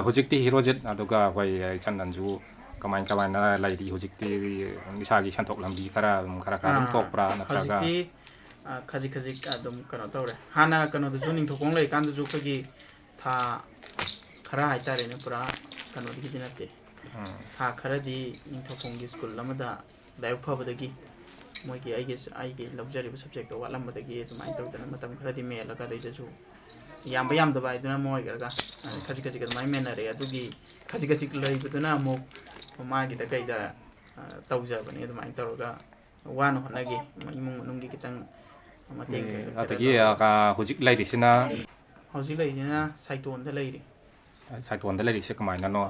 ꯍꯧꯖꯤꯛꯇꯤ ꯍꯤꯔꯣꯖꯤꯠ ꯑꯗꯨꯒ ꯑꯩꯈꯣꯏ ꯏꯆꯟꯅꯟꯁꯨ ꯀꯃꯥꯏꯅ ꯂꯩꯔꯤ ꯍꯧꯖꯤꯛꯇꯤ ꯏꯁꯥꯒꯤ ꯁꯦꯟꯊꯣꯛ ꯂꯝꯕꯤ ꯈꯔ ꯑꯗꯨꯝ ꯊꯣꯛꯄ꯭ꯔꯥ ꯅꯠꯇ꯭ꯔꯒ
ꯍꯧꯖꯤꯛꯇꯤ ꯈꯖꯤꯛ ꯑꯗꯨꯝ ꯀꯩꯅꯣ ꯇꯧꯔꯦ ꯍꯥꯟꯅ ꯀꯩꯅꯣꯗꯁꯨ ꯅꯤꯡꯊꯧꯈꯣꯡ ꯂꯩꯀꯥꯟꯗꯁꯨ ꯑꯩꯈꯣꯏꯒꯤ ꯊꯥ ꯈꯔ ꯍꯥꯏꯇꯥꯔꯦꯅꯦ ꯄꯨꯔꯥ ꯀꯩꯅꯣꯗꯒꯤꯗꯤ ꯅꯠꯇꯦ ꯊꯥ ꯈꯔꯗꯤ ꯅꯤꯡꯊꯧꯈꯣꯡꯒꯤ ꯁ꯭ꯀꯨꯜ ꯑꯃꯗ ꯂꯥꯏꯕꯛ ꯐꯕꯗꯒꯤ ꯃꯣꯏꯒꯤ ꯑꯩꯒꯤ ꯂꯧꯖꯔꯤꯕ ꯁꯕꯖꯦꯛꯇꯣ ꯋꯥꯠꯂꯝꯕꯗꯒꯤ ꯑꯗꯨꯃꯥꯏꯅ ꯇꯧꯗꯅ ꯃꯇꯝ ꯈꯔꯗꯤ ꯃꯦꯜꯂꯒ ꯑꯗꯩꯗꯁꯨ ꯌꯥꯝꯕ ꯌꯥꯝꯗꯕ ꯍꯥꯏꯗꯨꯅ ꯑꯃ ꯑꯣꯏꯈ꯭ꯔꯒ ꯈꯖꯤꯛ ꯑꯗꯨꯃꯥꯏꯅ ꯃꯦꯟꯅꯔꯦ ꯑꯗꯨꯒꯤ ꯈꯖꯤꯛ ꯂꯩꯕꯗꯨꯅ ꯑꯃꯨꯛ ꯃꯥꯒꯤꯗ ꯀꯩꯗ ꯇꯧꯖꯕꯅꯤ ꯑꯗꯨꯃꯥꯏꯅ ꯇꯧꯔꯒ ꯋꯥꯅ ꯍꯣꯠꯅꯈꯤ ꯏꯃꯨꯡ ꯃꯅꯨꯡꯒꯤ ꯈꯤꯇꯪ ꯃꯇꯦꯡ
ꯑꯗꯒꯤ ꯍꯧꯖꯤꯛ ꯂꯩꯔꯤꯁꯤꯅ
ꯁꯥꯏꯇꯣꯟꯗ ꯂꯩꯔꯤ
ꯁꯥꯏꯇꯣꯟꯗ ꯂꯩꯔꯤꯁꯦ ꯀꯃꯥꯏꯅꯅꯣ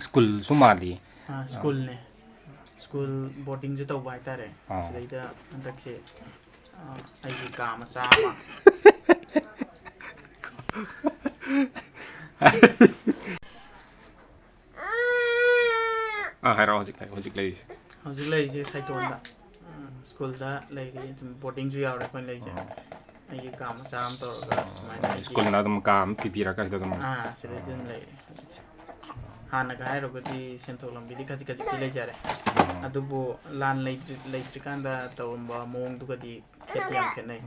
ꯁ꯭ꯀꯨꯜꯁꯨ ꯃꯥꯜꯂꯤ
ꯁ꯭ꯀꯨꯜꯅꯦ ꯁ꯭ꯀꯨꯜ ꯕꯣꯔꯗꯤꯡꯁꯨ ꯇꯧꯕ ꯍꯥꯏꯇꯥꯔꯦ ꯁꯤꯗꯩꯗ ꯍꯟꯗꯛꯁꯦ ꯑꯩꯒꯤ ꯀꯥ ꯃꯆꯥ ꯑꯃ
ꯍꯥꯏꯔꯛꯑꯣ ꯍꯧꯖꯤꯛ
ꯂꯩꯔꯤꯁꯦ ꯁꯥꯏꯇꯣꯟꯗ ꯁ꯭ꯀꯨꯜꯗ ꯂꯩꯔꯤ ꯑꯗꯨꯝ ꯕꯣꯔꯗꯤꯡꯁꯨ ꯌꯥꯎꯔꯦ ꯑꯩꯈꯣꯏꯅ ꯂꯩꯔꯤꯁꯦ ꯑꯩꯒꯤ ꯀꯥ ꯃꯆꯥ ꯑꯃ ꯇꯧꯔꯒ ꯑꯗꯨꯃꯥꯏꯅ
ꯁ꯭ꯀꯨꯜꯅ ꯑꯗꯨꯝ ꯀꯥ ꯑꯃ ꯄꯤꯕꯤꯔꯒ ꯁꯤꯗ ꯑꯗꯨꯝ
ꯁꯤꯗꯩꯗꯤ ꯑꯗꯨꯝ ꯂꯩꯔꯤ ꯍꯧꯖꯤꯛꯁꯦ ꯍꯥꯟꯅꯒ ꯍꯥꯏꯔꯨꯔꯒꯗꯤ ꯁꯦꯟꯊꯣꯛ ꯂꯝꯕꯤꯗꯤ ꯈꯖꯤꯛꯇꯤ ꯂꯩꯖꯔꯦ ꯑꯗꯨꯕꯨ ꯂꯥꯟ ꯂꯩꯇ꯭ꯔꯤꯀꯥꯟꯗ ꯇꯧꯔꯝꯕ ꯃꯑꯣꯡꯗꯨꯒꯗꯤ ꯌꯥꯝ ꯈꯦꯠꯅꯩ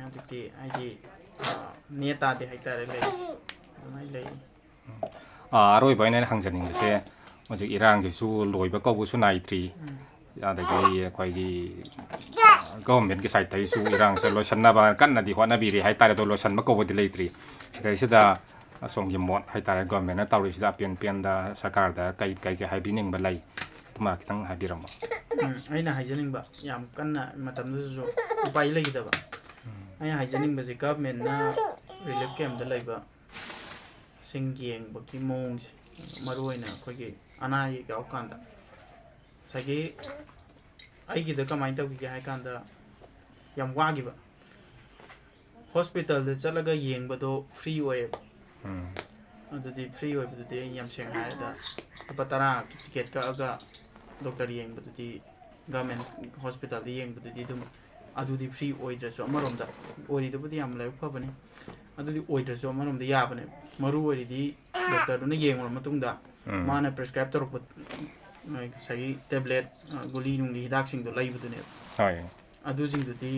ꯍꯧꯖꯤꯛꯇꯤ ꯍꯥꯏꯗꯤ ꯅꯦ ꯇꯥꯗꯦ ꯍꯥꯏꯇꯥꯔꯦ ꯂꯩꯔꯤ ꯑꯗꯨꯃꯥꯏꯅ ꯂꯩ
ꯑꯔꯣꯏꯕ ꯑꯩꯅ ꯍꯪꯖꯅꯤꯡꯕꯁꯦ ꯍꯧꯖꯤꯛ ꯏꯔꯥꯡꯁꯤꯁꯨ ꯂꯣꯏꯕ ꯀꯧꯕꯁꯨ ꯅꯥꯏꯗ꯭ꯔꯤ ꯑꯗꯒꯤ ꯑꯩꯈꯣꯏꯒꯤ ꯒꯣꯚꯔꯟꯃꯦꯟꯠꯀꯤ ꯁꯥꯏꯠꯇꯒꯤꯁꯨ ꯏꯔꯥꯡꯁꯦ ꯂꯣꯏꯁꯤꯟꯅꯕ ꯀꯟꯅꯗꯤ ꯍꯣꯠꯅꯕꯤꯔꯤ ꯍꯥꯏꯇꯥꯔꯦ ꯑꯗꯣ ꯂꯣꯏꯁꯤꯟꯕ ꯀꯧꯕꯗꯤ ꯂꯩꯇ꯭ꯔꯤ ꯁꯤꯗꯩꯁꯤꯗ ꯑꯁꯣꯝꯒꯤ ꯃꯣꯠ ꯍꯥꯏꯇꯥꯔꯦ ꯒꯣꯚꯔꯟꯃꯦꯟꯠꯅ ꯇꯧꯔꯤꯁꯤꯗ ꯑꯄꯦꯟꯗ ꯁꯔꯀꯥꯔꯗ ꯀꯩ ꯍꯥꯏꯕꯤꯅꯤꯡꯕ ꯂꯩ ꯑꯗꯨꯃ ꯈꯤꯇꯪ ꯍꯥꯏꯕꯤꯔꯝꯃꯣ
ꯑꯩꯅ ꯍꯥꯏꯖꯅꯤꯡꯕ ꯌꯥꯝ ꯀꯟꯅ ꯃꯇꯝꯗꯨꯗꯁꯨ ꯎꯄꯥꯏ ꯂꯩꯈꯤꯗꯕ ꯑꯩꯅ ꯍꯥꯏꯖꯅꯤꯡꯕꯁꯦ ꯒꯚꯔꯟꯃꯦꯟꯠꯅ ꯔꯤꯂꯤꯐ ꯀꯦꯝꯞꯇ ꯂꯩꯕ ꯁꯤꯡ ꯌꯦꯡꯕꯒꯤ ꯃꯑꯣꯡꯁꯦ ꯃꯔꯨꯑꯣꯏꯅ ꯑꯩꯈꯣꯏꯒꯤ ꯑꯅꯥ ꯑꯌꯦꯛ ꯌꯥꯎꯔꯀꯥꯟꯗ ꯉꯁꯥꯏꯒꯤ ꯑꯩꯒꯤꯗ ꯀꯃꯥꯏꯅ ꯇꯧꯈꯤꯒꯦ ꯍꯥꯏ ꯀꯥꯟꯗ ꯌꯥꯝ ꯋꯥꯈꯤꯕ ꯍꯣꯁꯄꯤꯇꯥꯜꯗ ꯆꯠꯂꯒ ꯌꯦꯡꯕꯗꯣ ꯐ꯭ꯔꯤ ꯑꯣꯏꯌꯦꯕ ꯑꯗꯨꯗꯤ ꯐ꯭ꯔꯤ ꯑꯣꯏꯕꯗꯨꯗꯤ ꯑꯩ ꯌꯥꯝ ꯁꯦꯡꯅ ꯍꯥꯏꯔꯒ ꯂꯨꯄा 10 ꯇꯤꯀꯦꯠ ꯀꯛꯑꯒ ꯗꯣꯛꯇꯔ ꯌꯦꯡꯕꯗꯨꯗꯤ ꯒꯚꯔꯟꯃꯦꯟꯠ ꯍꯣꯁꯄꯤꯇꯥꯜꯗ ꯌꯦꯡꯕꯗꯨꯗꯤ ꯑꯗꯨꯝ ꯑꯗꯨꯗꯤ ꯐ꯭री ꯑꯣꯏꯗ꯭ꯔꯁꯨ ꯑꯃꯔꯣꯝꯗ ꯑꯣꯏꯔꯤꯗꯨꯕꯨꯗꯤ ꯌꯥꯝ ꯂꯥꯏꯕꯛ ꯐꯕꯅꯤ ꯑꯗꯨꯗꯤ ꯑꯣꯏꯗ꯭ꯔꯁꯨ ꯑꯃꯔꯣꯝꯗ ꯌꯥꯕꯅꯦꯕ ꯃꯔꯨ ꯑꯣꯏꯔꯤꯗꯤ ꯗꯣꯛꯇꯔꯗꯨꯅ ꯌꯦꯡꯉꯨꯔ ꯃꯇꯨꯡꯗ ꯃꯥꯅ ꯄ꯭ꯔꯦꯁꯀ꯭राꯏꯕ ꯇꯧꯔꯛꯄ ꯉꯁꯥꯏꯒꯤ ꯇꯦꯕ꯭ꯂꯦꯠ ꯒꯨꯂꯤ ꯅꯨꯡꯒꯤ ꯍꯤꯗꯥꯛꯁꯤꯡꯗꯣ ꯂꯩꯕꯗꯨꯅꯦꯕ ꯑꯗꯨꯁꯤꯡꯗꯨꯗꯤ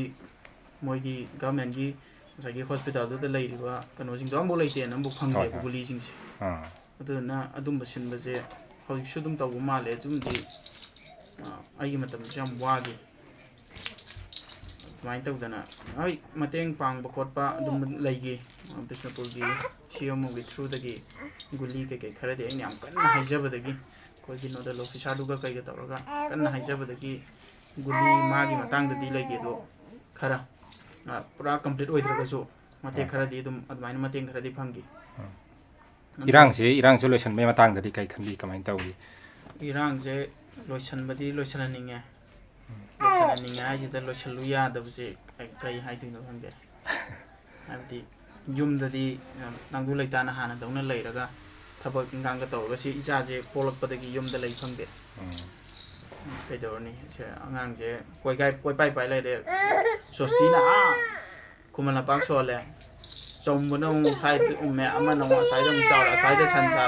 ꯃꯣꯏꯒꯤ ꯒꯚꯔꯟꯃꯦꯟꯠꯒꯤ ꯉꯁꯥꯏꯒꯤ ꯍꯣꯁꯄꯤꯇꯥꯜꯗꯨꯗ ꯂꯩꯔꯤꯕ ꯀꯩꯅꯣꯁꯤꯡꯗꯣ ꯑꯃꯐꯥꯎ ꯂꯩꯇꯦꯅ ꯑꯃꯐꯥꯎ ꯐꯪꯗꯦꯕ ꯒꯨꯂꯤꯁꯤꯡꯁꯦ ꯑꯗꯨꯗꯨꯅ ꯑꯗꯨꯝꯕ ꯁꯤꯟꯕꯁꯦ ꯍꯧꯖꯤꯛꯁꯨ ꯑꯗꯨꯝ ꯇꯧꯕ ꯃꯥꯜꯂꯦ ꯑꯗꯨꯝꯗꯤ ꯑꯩꯒꯤ ꯃꯇꯝꯗꯁꯨ ꯌꯥꯝ ꯋꯥꯈꯤ ꯑꯗꯨꯃꯥꯏꯅ ꯇꯧꯗꯅ ꯍꯣꯏ ꯃꯇꯦꯡ ꯄꯥꯡꯕ ꯈꯣꯠꯄ ꯑꯗꯨꯝ ꯂꯩꯈꯤ ꯕꯤꯁꯅꯨꯄꯨꯔꯒꯤ CMOꯒꯤ ꯊ꯭ꯔꯨꯗꯒꯤ ꯒꯨꯂꯤ ꯀꯩꯀꯩ ꯈꯔꯗꯤ ꯑꯩꯅ ꯌꯥꯝ ꯀꯟꯅ ꯍꯥꯏꯖꯕꯗꯒꯤ ꯑꯩꯈꯣꯏꯒꯤ ꯅꯣꯗꯦꯜ ꯑꯣꯐꯤꯁꯥꯔꯗꯨꯒ ꯀꯩꯒ ꯇꯧꯔꯒ ꯀꯟꯅ ꯍꯥꯏꯖꯕꯗꯒꯤ ꯒꯨꯂꯤ ꯃꯥꯒꯤ ꯃꯇꯥꯡꯗꯗꯤ ꯂꯩꯈꯤ ꯑꯗꯣ ꯈꯔ ꯄꯨꯔꯥ ꯀꯝꯄ꯭ꯂꯤꯠ ꯑꯣꯏꯗ꯭ꯔꯒꯁꯨ ꯃꯇꯦꯡ ꯈꯔꯗꯤ ꯑꯗꯨꯝ ꯑꯗꯨꯃꯥꯏꯅ ꯃꯇꯦꯡ ꯈꯔꯗꯤ ꯐꯪꯈꯤ
ꯏꯔꯥꯡꯁꯦ ꯂꯣꯏꯁꯤꯟꯕꯒꯤ ꯃꯇꯥꯡꯗꯗꯤ ꯀꯩ ꯈꯟꯕꯤ ꯀꯃꯥꯏꯅ ꯇꯧꯏ
ꯏꯔꯥꯡꯁꯦ loisanbadi loisanninge loisanninge haisida loisallu yadabse kai haidino khangde abdi yumdadi nangdu leitana hana dawna leiraga thabak inganga tawga si ichaje polakpadagi yumda lei khangde kaidawni se angangje koi pai pai leire sostina kumala pak sole chombuna sai umme amana sai dam chawra sai da chansa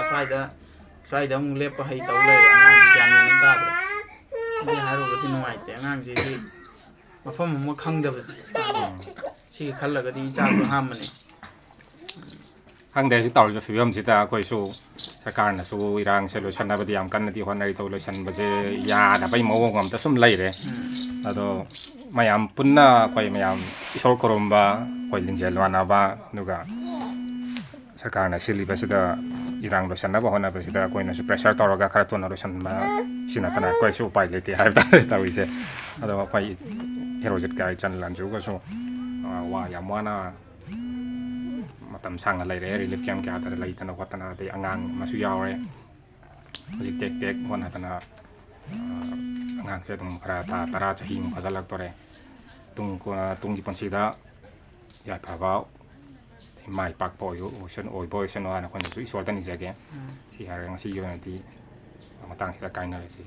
sai da lepa hai tawle angang gyan nan da ni haru ga tinoi te angang je di mafam ma khangdaba si khallaga di cha du hamane
hangde si tawle fiam sita koi su sarkarna su irang se loisan ba diam kan di honari to loisan ba je ya da bai mo ngam ta sum leire ado mayam punna koi mayam isol koromba koi linjel wana ba nuga sarkarna sili ba sida irang loisan ba hona ba sida koi na su pressure tawraga khara to na loisan ba sina kana koi su pai leti har ta tawi se ado koi herojit ga chan lan ju ga so wa yam wana matam sang leire relief camp kya ta leitana watana de angang masu yaure hojik tek hona tana angang se tum khara ta tara chahi mu khajalak tore tung gi pansida ya phawau mai pak po yu ocean oi boy sen wana kon su isol tan jage si harang si yo na di matang sila kaina le si